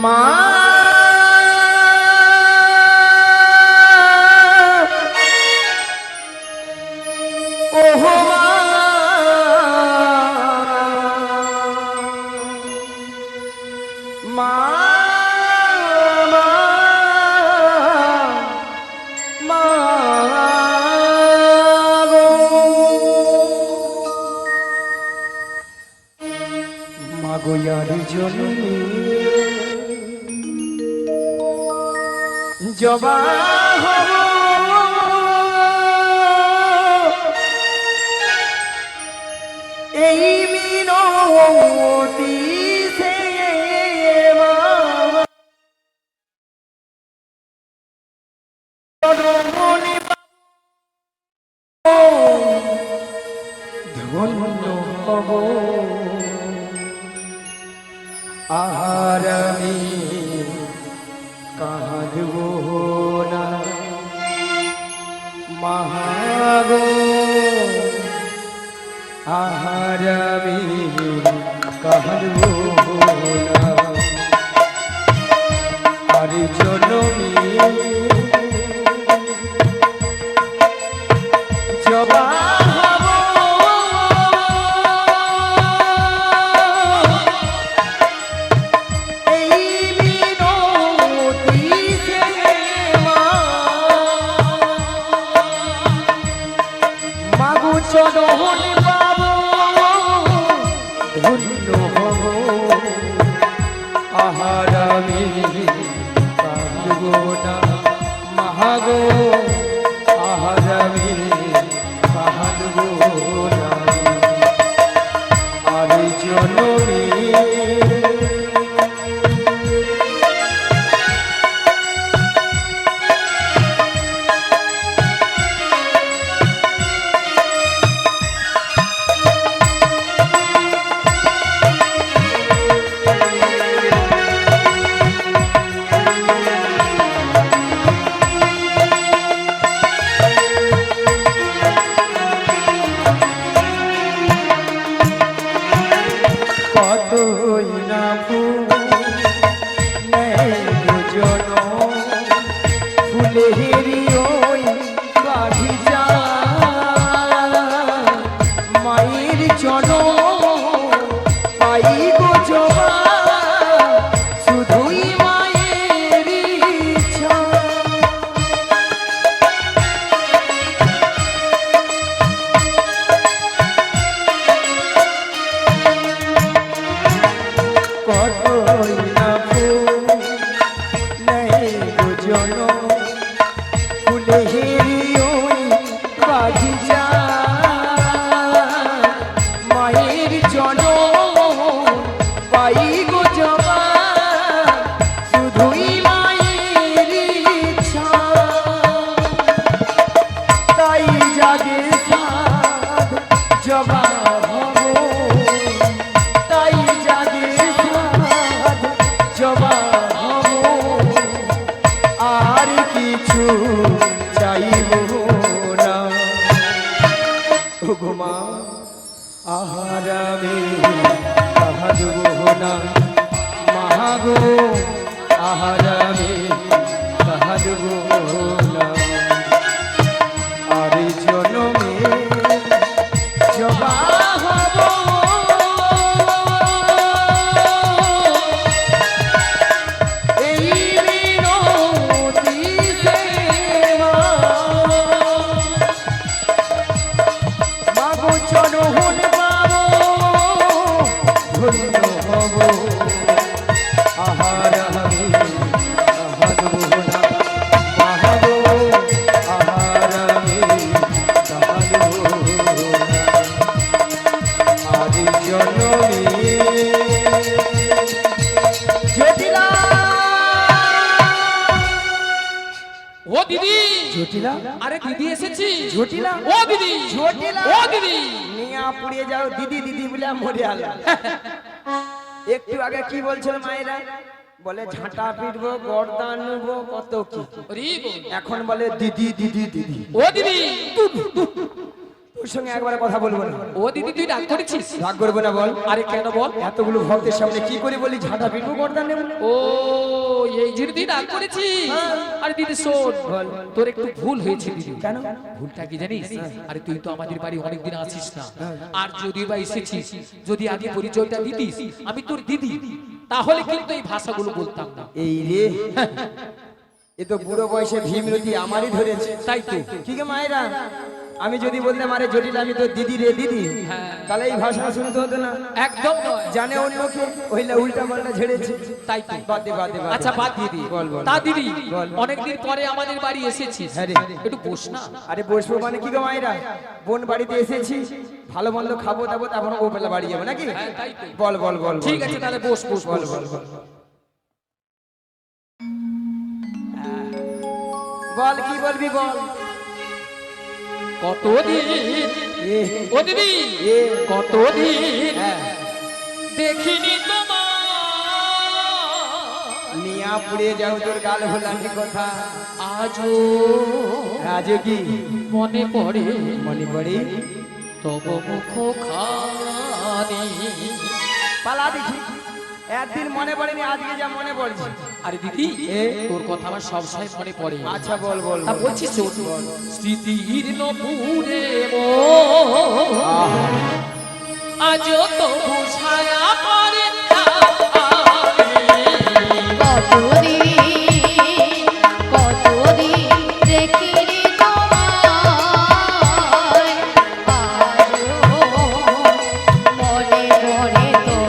মা ওহো মা মা গো মাগো ইয়ার জন্যে জবা হব এই মিনতি সে ধন্য হব আর আমি কাঁদব না মহাগো আর আমি কাঁদব না আর জনমী জবা চরণ পাব ধন্য হব আহার আমি কাঁদব না মহাগো আহার আমি কাঁদব না আর জনমী কতই না ফুলেরি ওই বাগিচা মায়ের চরণ পাই গো জবা শুধুই মায়ের ইচ্ছা কতই না ফুলেরি ওই বাগিচা মায়ের চরণ পাই গো জবা শুধুই মায়ের ইচ্ছা তাই জাগে সাধ জবা হব তাই জাগে সাধ জবা হব আর কিছু চাইব না ঘুমা আহার আমি কাঁদব না মহাগো আহার আমি কাঁদব না আর জনমে জবা হব চরণ পাব ধন্য হব আহার আমি কাঁদব না মহাগো আহার আমি কাঁদব না আর জনমী জটিলা ও দিদি জটিলা আরে দিদি এসেছি জটিলা ও দিদি জটিলা ও দিদি নিয়া পুড়িয়ে যাও দিদি দিদি বলে মরে আলো একটু আগে কি বলছিল মায়েরা বলে ঝাঁটা পিটবো গর্দান নেবো কত কি এখন বলে দিদি দিদি দিদি ও দিদি ওর সঙ্গে একবার কথা বলবো না। ও দিদি তুই রাগ করেছিস? রাগ করবো না বল। আরে কেন বল? এতগুলো ভক্তের সামনে কি করে বলি ঝাঁটা পিটবো গর্দান নেব? ও এই জন্য তুই রাগ করেছিস? আরে দিদি শোন, বল। তোর একটু ভুল হয়েছে দিদি। কেন? ভুলটা কি জানিস? আরে তুই তো আমাদের বাড়ি অনেকদিন আছিস না, আর যদি বা এসেছিস, যদি আগে পরিচয়টা দিতিস আমি তোর দিদি, তাহলে কিন্তু এই ভাষাগুলো বলতাম না। এই রে, এ তো বুড়ো বয়সে ভীমরতি আমারই ধরেছে। তাই তো। ঠিক আছে মায়েরা, আমি যদি বলতাম আরে জটিল আমি তো দিদি রে দিদি, তাহলে এই ভাষা শুনতে হতো না। একদম নয়। জানে অন্যকে ওইলা উল্টা পাল্টা ঝেড়েছে। তাই তো। বাদ দে বাদ দে বাদ দে। আচ্ছা বাদ দিয়ে দি। বল বল। তা দিদি বল। অনেকদিন পরে আমাদের বাড়ি এসেছিস, হ্যাঁ রে। একটু বস না। আরে বসবো মানে কি গো মায়েরা, বোন বাড়িতে এসেছি, ভালো মন্দ খাবো দাবো, তারপর ও বেলা বাড়ি যাবো নাকি? হ্যাঁ, তাই তো। বল বল বল বল। ঠিক আছে তাহলে বস বস বল বস। বল বল। বল কি বলবি বল। কতদিন এ, ও দিদি এ, কতদিন হ্যাঁ, দেখিনি তোমার, নিয়া পুড়ে যাও তোর গাল ভোলানি কথা। আজও আজ কি মনে পড়ে মনে পড়ে? তব মুখ খানি। পালা দেখি, একদিন মনে পড়েনি, আজকে যা মনে পড়ছে। আরে দিদি এ? তোর কথা আমার সবসময় মনে পড়ে। আচ্ছা বল বল তা বল। বলছি শোন, স্মৃতির নপুরে আজও তো ছায়া পড়ে কতদিন দেখিনি তোমায়, আজও মনে পড়ে তব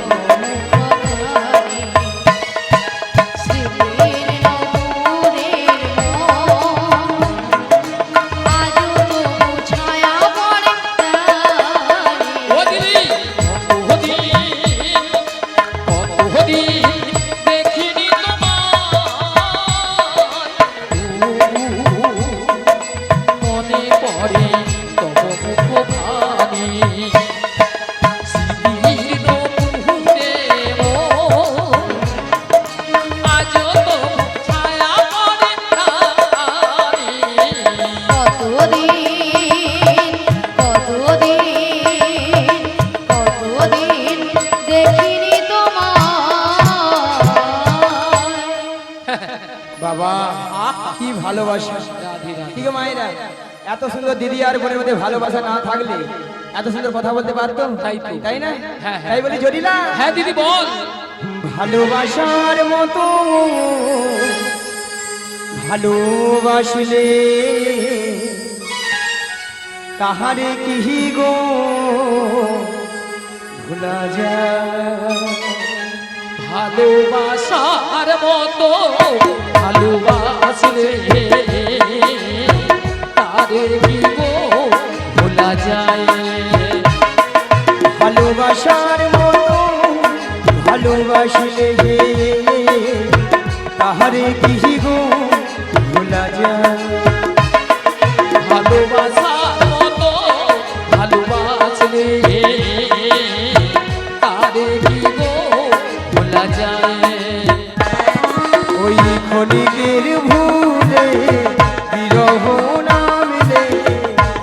মুখখানি। স্মৃতির নপুরের মন, আজও তবু ছায়া পড়ে প্রাণে। ও দিদি কতদিন দেখিনি মনে পড়ে তব মুখ ভানি। স্মৃতির নপুরে আজও তো ছায়া পড়ে প্রাণে। কতদিন দেখিনি তোমায়। বাবা কি ভালোবাসা। রাধে রাধে। ঠিক আছে মায়েরা, এত সুন্দর দিদি আর বোনের মধ্যে ভালোবাসা না থাকলে এত সুন্দর কথা বলতে পারতো? তাই তো। তাই না? হ্যাঁ, হ্যাঁ। তাই বলি জটিলা, হ্যাঁ দিদি বল। ভালোবাসার মতো ভালোবাসলে তাহারে কি গো ভোলা যায়? ভালোবাসার মতো ভালোবাসলে তারে কি গো ভোলা যায়? ভালোবাসার মতো ভালোবাসলে তাহারে কি গো ভোলা যায়? ভালোবাসার মতো ভালোবাসলে তারে কি গো ভোলা যায়? ওই ক্ষণিকের ভুলে বিরহ নামলে,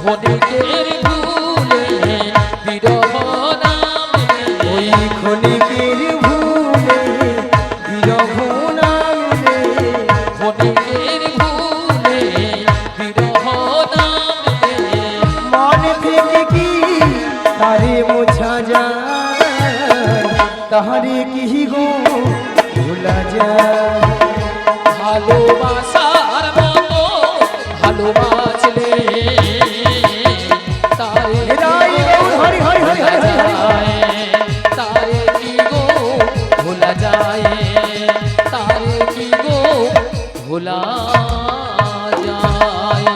ক্ষণিকের ভুলে বিরহ নামে, ওই ক্ষণিকের ভুলে বিরহ নামলে, ক্ষণিকের ভুলে বিরহ নামে, মন থেকে কি তারে মোছা যায়? তাহারে কি গো ভোলা যায়? ভালোবাসার মতো ভালোবাসলে তারে হরি হরি হরি হরি হরি হরি হরি। তারে কি গো ভোলা যায়? তারে কি গো ভোলা যায়?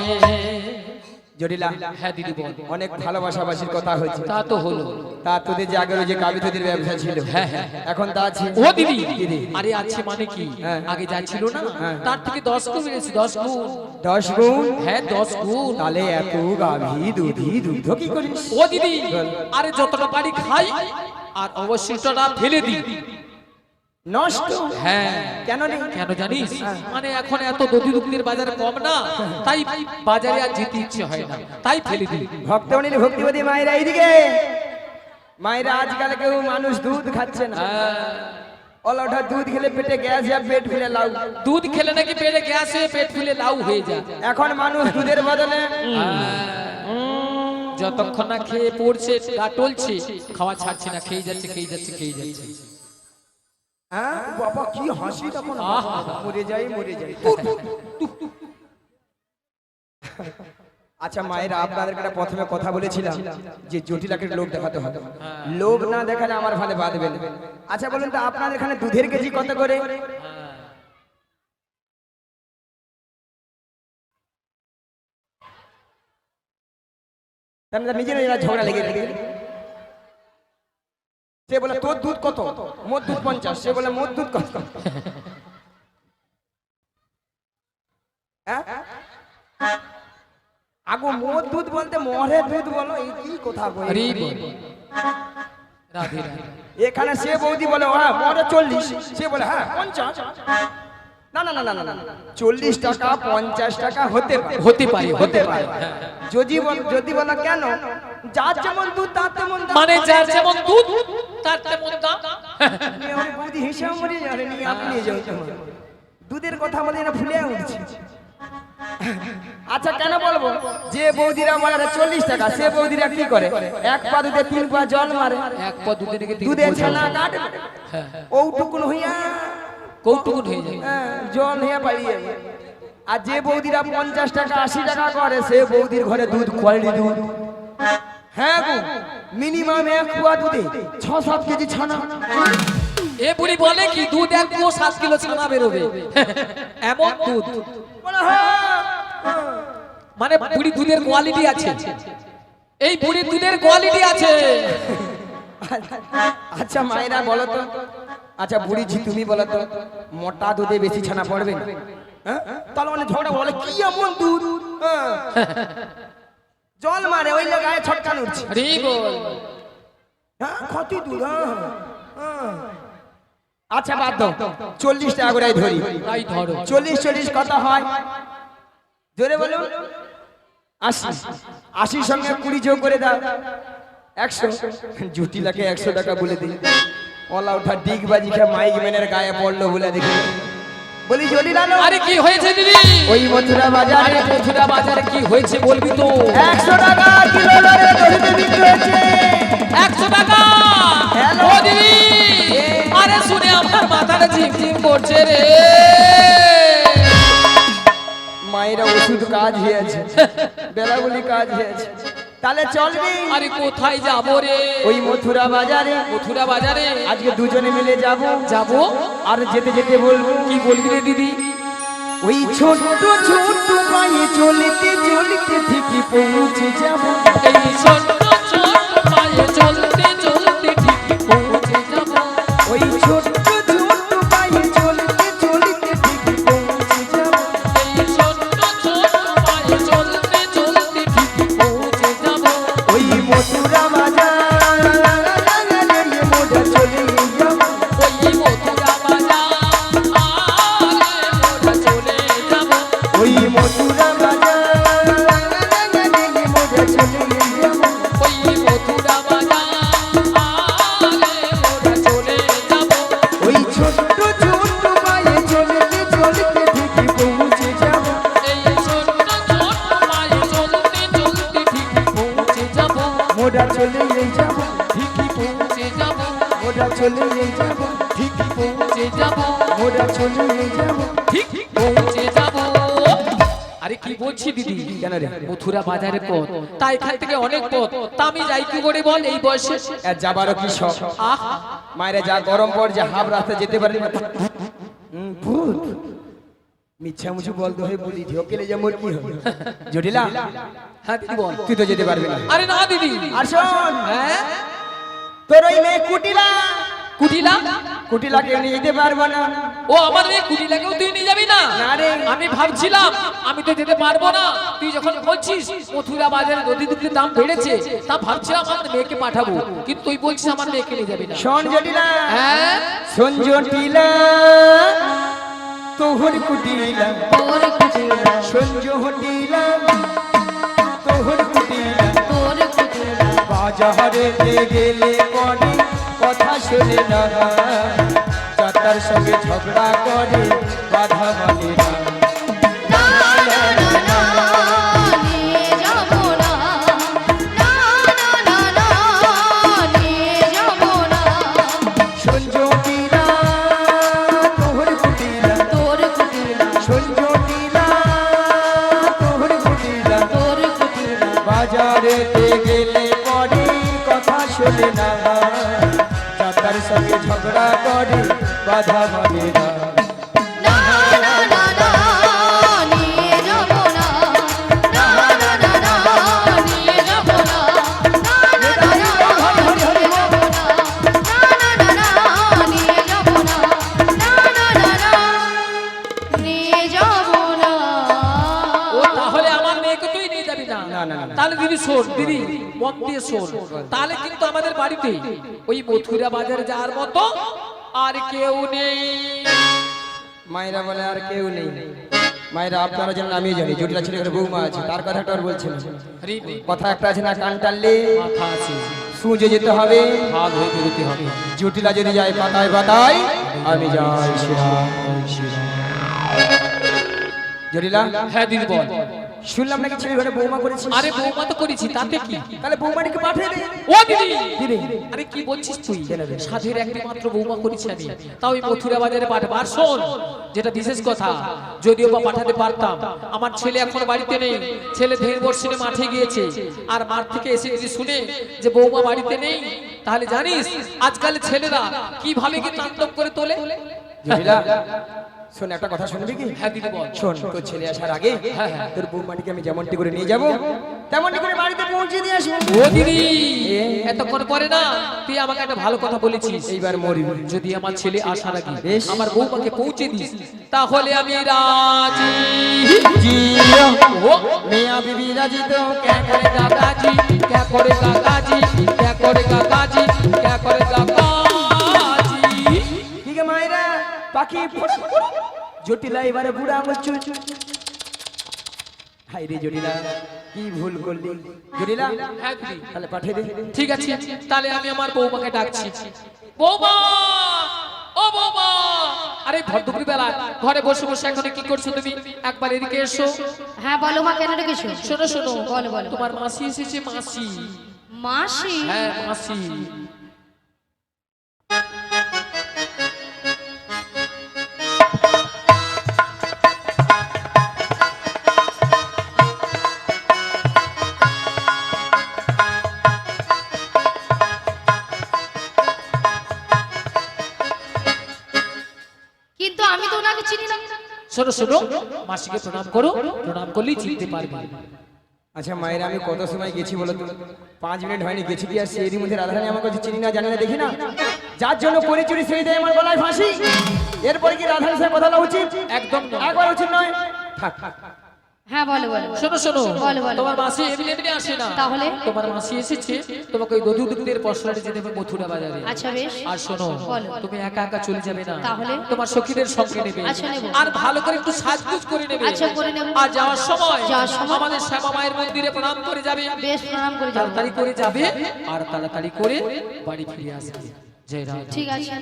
জটিলা, হ্যাঁ দিদি বল। অনেক ভালোবাসাবাসির কথা হয়েছে। তা তো হলো। তা তোদের যে আগের ওই যে কাবিতদের ব্যবসা ছিল, হ্যাঁ, হ্যাঁ। এখন তা আছে? ও দিদি দিদি। আরে আছে মানে কি, হ্যাঁ। আগে যা ছিল না হ্যাঁ। তার থেকে 10 গুণ বেড়েছে, 10 গুণ। 10 গুণ? হ্যাঁ 10 গুণ। তাহলে এত গাভী দুধি দুগ্ধ কি করিস? ও দিদি আরে যতটা পারি খাই আর অবশিষ্টটা ফেলে দিই। নষ্ট? হ্যাঁ কেন নেই? কেন জানিস? মানে এখন এত দধি দুগ্ধের বাজার কম না, তাই বাজারে আর যেতে ইচ্ছে হয় না, তাই ফেলে দিই। ভক্তমণি ভক্তিবতী মায়েরা এইদিকে। মায়েরা আজকাল কেউ মানুষ দুধ খাচ্ছে না। ওটা দুধ খেলে পেটে গ্যাস আর পেট ফুলে লাউ। দুধ খেলে নাকি পেটে গ্যাস হয়ে পেট ফুলে লাউ হয়ে যায়। এখন মানুষ দুধের বদলে যতক্ষণ না খেয়ে পড়ছে গা টলছে, খাওয়া ছাড়ছে না, খেয়ে যাচ্ছে খেয়ে যাচ্ছে খেয়ে যাচ্ছে। হ্যাঁ বাবা কি হাসি তখন, মরে যাই মরে যাই। আচ্ছা মায়েরা, আপনাদেরকে একটা প্রথমে কথা বলেছিলাম যে জটিলাকে লোভ দেখাতে হবে, লোভ না দেখালে আমার ভালো বাঁধবে না। আচ্ছা বলুন তো আপনাদের এখানে দুধের কেজি কত করে? নিজেরা ঝগড়া লেগে গেছে। সে বলে তোর দুধ কত? মোর দুধ 50। সে বলে মোর দুধ কত? আগো মোর দুধ বলতে মরে দুধ বলো, এই কি কথা বলে? এখানে সে বৌদি বলে হ্যাঁ মরে 40, সে বলে হ্যাঁ 50। না না না না না, 40 টাকা 50 টাকা হতে পারে, হতে পারে। যদি বলো কেন, যার যেমন দুধ তার তেমন দাম। মানে যার যেমন দুধ তার তেমন দাম। বৌদি হিসাব মরে যাবে, নিয়ে আপনি নিয়ে যাও। দুধের কথা বলে না ফুলে উঠছে। আচ্ছা কেন বলবো, যে বৌদিরা বলে 40 টাকা, সে বৌদিরা কি করে? এক পা দুধে 3 পা জল মারে, এক পা দুধে নাকি দুধে ছানা কাটে, ওটুকুন হইয়া কৌটুকুন হয়ে যায়, জল হইয়া পালিয়ে। আর যে বৌদিরা 50 টাকা 80 টাকা করে, সে বৌদির ঘরে দুধ কোয়ালিটি দুধ। হ্যাঁ গো, মিনিমাম 1 কুয়া দুধে 6-7 কেজি ছানা। এ বুড়ি বলে কি দুধ 1 কুয়া 7 কিলো ছানা বেরোবে, এমন দুধ। মানে বুড়ি দুধের কোয়ালিটি আছে, এই বুড়ির দুধের কোয়ালিটি আছে। আচ্ছা মায়েরা বলো তো, আচ্ছা বুড়ি জি তুমি বলো তো, মোটা দুধে বেশি ছানা পড়বে? তাহলে মানে ঝগড়া বলে কি এমন দুধ জল মারে, ওই গায়ে ছটকান উঠছে। ক্ষতি দুধ। আচ্ছা বাদ দাও, 40 টাকা করে ধরি। 40 কত হয় জোরে বলো? 80 সঙ্গে 20 যোগ করে দাও 100। জটিলাকে 100 টাকা বলে দিই। ওলা ওঠা ডিগ বাজি খেয়ে মাইক ম্যানের গায়ে পড়লো বলে দেখি। বলি জটিলা, আরে কি হয়েছে দিদি? ওই মথুরা বাজারে কি হয়েছে বলবি তো? 100 টাকা কিলো দরে দড়িতে বিক্রি হয়েছে। 100 টাকা? ও দিদি, আরে শুনে আমার মাথাটা ঝিমঝিম করছে রে। মায়েরা ওষুধ কাজ হয়েছে, বেলাগুলি কাজ হয়েছে, তাহলে চলবি? আরে কোথায় যাবো রে? ওই মথুরা বাজারে আজকে দুজনে মিলে যাব। আর যেতে যেতে বলবো। কি বলবি রে দিদি? ওই ছোট্ট ছোট্ট পায়ে চলতে চলতে ঠিকই পৌঁছে যাব। এই ছোট্ট ছোট্ট পায়ে চলতে চলতে ঠিকই পৌঁছে যাব। ওই ছোট্ট ছোট্ট পায়ে চলতে চলতে ঠিকই পৌঁছে যাব। এই ছোট্ট ছোট্ট পায়ে চলতে চলতে ঠিকই পৌঁছে যাব। ওই মথুরা বাজার মোটা চলে যাব। ওই মথুরা বাজার মোটা চলে যাব। ওই মথুরা বাজার মোটা চলে যাব। ওই মথুরা বাজার মোটা চলে যাব। ওই ছোট্ট ছোট্ট পায়ে চলতে চলতে ঠিকই পৌঁছে যাব। এই ছোট্ট ছোট্ট পায়ে চলতে চলতে ঠিকই পৌঁছে যাব। মোটা চলে যাব। ঠিকই পৌঁছে যাব। মোটা চলে যাব। ঠিকই পৌঁছে যাব। মোটা চলে যাব। ঠিক পৌঁছে যাব। আরে কি বলছি দিদি? কেন রে? মথুরা বাজারের পথ, তাই এখান থেকে অনেক পথ, তা আমি যাই কি করে বল এই বয়সে? যাবারও কি শখ? আহা, মায়েরা যা গরম পড়, যে হাফ রাস্তা যেতে পারি না। ভূত মিথ্যা মুছু বলতে হয় বলি, ঢোকেলে যে মোর কি হবে? জটিলা, হ্যাঁ দিদি বল। তুই তো যেতে পারবি না। আরে না দিদি। আর শোন, হ্যাঁ, তোর ওই মেয়ে কুটিলা, কুটিলাকে নিয়ে যেতে পারবো না। ও আমার মেয়ে কুটিলাকেও তুই নিয়ে যাবি না? না রে। আমি ভাবছিলাম আমি তো যেতে পারবো না, তুই যখন বলছিস মথুরা বাজারে নদী দুধের দাম বেড়েছে, তা ভাবছিলাম আমার মেয়েকে পাঠাবো, কিন্তু তুই বলছিস আমার মেয়েকে নিয়ে যাবি না। শোন জটিলা, হ্যাঁ শোন জটিলা, তোহর কুটিলাম তোর কুটিলা সঞ্জ হটিলাম তোহর কুটিলাম তোর কুটিলা বাজারে গেলে পরে কথা শুনে না চাচার সঙ্গে ঝগড়া করে বাধা মানে না না না না না নিয়ে যাব না না না না না নিয়ে যাব না সঞ্জ হটিলাম তোহর কুটিলাম তোর কুটিলা সঞ্জ হটিলাম তোহর কুটিলাম তোর কুটিলা বাজারে গেলে পরে কথা শুনে না চাচার সঙ্গে ঝগড়া করে বাধা মানে না না না না না নিয়ে যাব না না না না না নিয়ে যাব না না না না না নিয়ে যাব না না না না নিয়ে যাব না না না না না নিয়ে যাব না ও তাহলে আমার মেয়েকে তুই নিয়ে যাবি না না, না, না। তাহলে দিদি শোন দিদি মন দিয়ে শোন তাহলে কিন্তু আমাদের বাড়িতে ওই মথুরা বাজারে যাওয়ার মতো আর কেউ নেই মায়েরা বলে আর কেউ নেই মায়েরা আপনারা জানেন আমি জানি জটিলা ছেলে করে বৌমা আছে তার কথা একটা আর বলছেন আরে নে, কথা একটা আছে না কান টানলে মাথা আছে সুজে যেতে হবে হাত হয়ে বেরোতে হবে জটিলা যদি যায় পাতায় পাতায় আমি যাই শ্রীরাম শ্রীরাম জটিলা হ্যাঁ দিদি বল শুনলাম নাকি ছেলে ঘরে বৌমা করেছি আরে বৌমা তো করেছি তাতে কি তাহলে বৌমাটিকে পাঠিয়ে দে ও দিদি দিদি আরে কি বলছিস তুই কেন রে? সাধের একটি মাত্র বৌমা করেছি আমি তাও ওই মথুরা বাজারে পাঠাবো আর শোন যেটা বিশেষ কথা যদিও বা পাঠাতে পারতাম আমার ছেলে এখন বাড়িতে নেই ছেলে ধের বর্ষণে মাঠে গিয়েছে আর মাঠ থেকে এসে যদি শুনে যে বৌমা বাড়িতে নেই তাহলে জানিস আজকাল ছেলেরা কিভাবে কি তাণ্ডব করে তোলে জটিলা শোন একটা কথা শুনবি কি হ্যাঁ দিদি বল শোন তোর ছেলে আসার আগে হ্যাঁ, হ্যাঁ। তোর বৌমাটিকে আমি যেমনটি করে নিয়ে যাব তেমনটি করে বাড়িতে পৌঁছে দিয়ে আসবো ও দিদি এতক্ষণ পরে না তুই আমাকে একটা ভালো কথা বলেছিস এইবার মরিবি যদি আমার ছেলে আসার আগে বেশ। আমার বৌমাকে পৌঁছে দিস তাহলে আমি রাজি জিও ও মিয়া বিবি রাজি তো क्या करे दादाजी क्या करे काकाजी क्या करे काकाजी क्या करे काकाजी ঠিক আছে মায়েরা পাখি জটিলা এবারে বুড়া আঙুল চুল হাই রে জটিলা কি ভুল করলি জটিলা হ্যাঁ দিদি তাহলে পাঠিয়ে দে ঠিক আছে তাহলে আমি আমার বৌমাকে ডাকছি বৌমা ও বৌমা আরে ভর দুপুর বেলা ঘরে বসে বসে এখন কি করছো তুমি একবার এদিকে এসো হ্যাঁ বলো মা কেন রেখেছো শোনো শোনো বলো, বলো। তোমার মাসি এসেছে মাসি মাসি হ্যাঁ মাসি কিন্তু আমি তো ওনাকে চিনি না শোনো শোনো মাসিকে প্রণাম করো প্রণাম করলেই চিনতে পারবে আচ্ছা মায়েরা আমি কত সময় গেছি বলো তো 5 মিনিট হয়নি গেছি কি আর সেই মধ্যে রাধারানী আমার কাছে চিনি না জানি না দেখি না যার জন্য করে চুরি সেই দেয় আমার গলায় ফাঁসি এরপরে কি রাধারানীর সাথে কথা বলা উচিত একদম না। একবার উচিত নয় থাক হ্যাঁ বলো বলো শোনো শোনো বলো, বলো। তোমার মাসি এমনি এমনি আসে না তাহলে? তোমার মাসি এসেছে তোমাকে ওই দধুদুগ্ধের পশলারে যেতে হবে মথুরা বাজারে আচ্ছা বেশ আর শোনো বলো। তুমি একা একা চলে যাবে না তাহলে? তোমার সখীদের সঙ্গে নেবে আচ্ছা, নেব। আর ভালো করে একটু সাজগুজ করে নেবে আচ্ছা, করে নেব। আর যাওয়ার সময় যাওয়ার সময়? আমাদের শ্যামা মায়ের মন্দিরে প্রণাম করে যাবে বেশ প্রণাম করে যাও তাড়াতাড়ি করে যাবে আর তাড়াতাড়ি করে বাড়ি ফিরে আসবে জয় রাম ঠিক আছে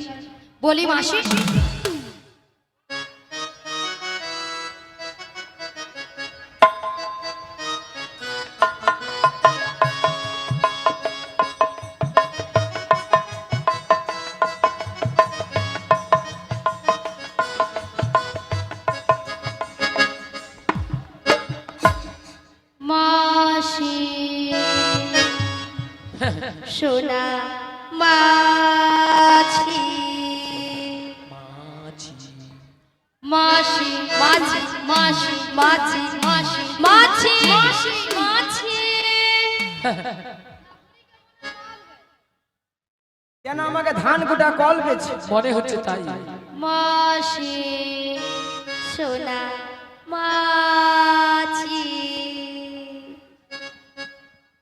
বলি মাসি মাসি সোনা মাছি মাসি মাছি মাসি মাছি মাসি মাছি মাসি মাছি কেন আমাকে ধান কুটা কল পেয়েছে মনে হচ্ছে তাই মাসি সোনা মাছি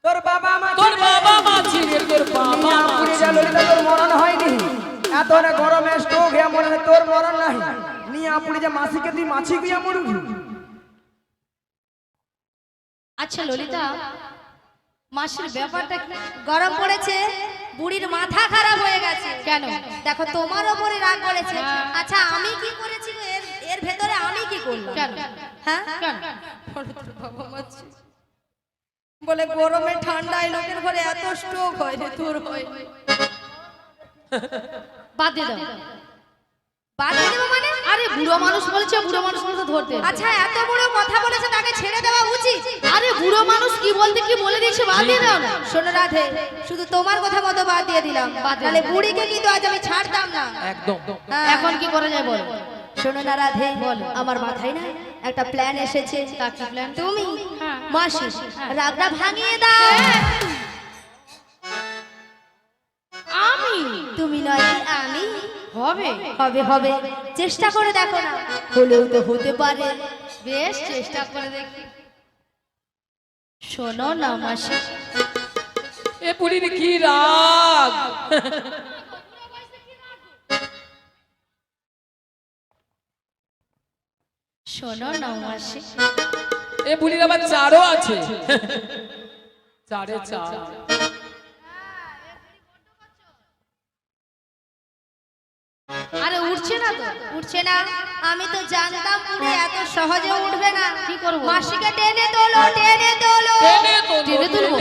তোর বাবা মা তোর বাবা মাছি রে তোর বাবা মাছি ললিতা তোর মরণ হয়নি এত না গরমে স্ট্রোক হয়ে মরণ তোর মরণ নাই নিয়ে আপনি যে মাসিকে তুই মাছি গিয়া মরবি। আচ্ছা ললিতা, মাসির ব্যাপারটা কি? গরম পড়েছে, বুড়ির মাথা খারাপ হয়ে গেছে। কেন? দেখো তোমার ওপরে রাগ করেছে। আচ্ছা আমি কি করেছি গো? এর ভেতরে আমি কি করলাম? কেন? হ্যাঁ কেন? বলে গরমে ঠান্ডায় লোকের ঘরে এত স্ট্রোক হয় রে, তোর হয়। বাদ দিয়ে দাও। বাদ দিয়ে দেবো মানে? আরে বুড়ো মানুষ বলেছে, বুড়ো মানুষ বলতে ধরতে। আচ্ছা এত বড় কথা বলেছে, তাকে ছেড়ে দেওয়া উচিত। আরে বুড়ো মানুষ কি বলতে কি বলে দিয়েছে, বাদ দিয়ে দাও না। শোনো রাধে, শুধু তোমার কথা মতো বাদ দিয়ে দিলাম, তাহলে বুড়িকে কিন্তু আজ আমি ছাড়তাম না। একদম। এখন কি করা যায় বলো? শোনো না রাধে, আমার মাথায় না একটা প্ল্যান এসেছে। তা কি প্ল্যান? তুমি মাসি রাগটা ভাঙিয়ে দাও। আমি? তুমি নয় আমি। হবে হবে হবে, চেষ্টা করে দেখো না, হলেও তো হতে পারে। বেশ, চেষ্টা করে দেখি। শোনো না মাসি, এ বুড়ির কি রাগ! শোনো না মাসি, এ বুড়ির আবার চারও আছে। চারে চার। আরে উঠছে না তো, উঠছে না। আমি তো জানতাম বুড়ি এত সহজে উঠবে না। কি করব? মাসিকে টেনে তোলো, টেনে তোলো, টেনে তোলো, টেনে তুলবো।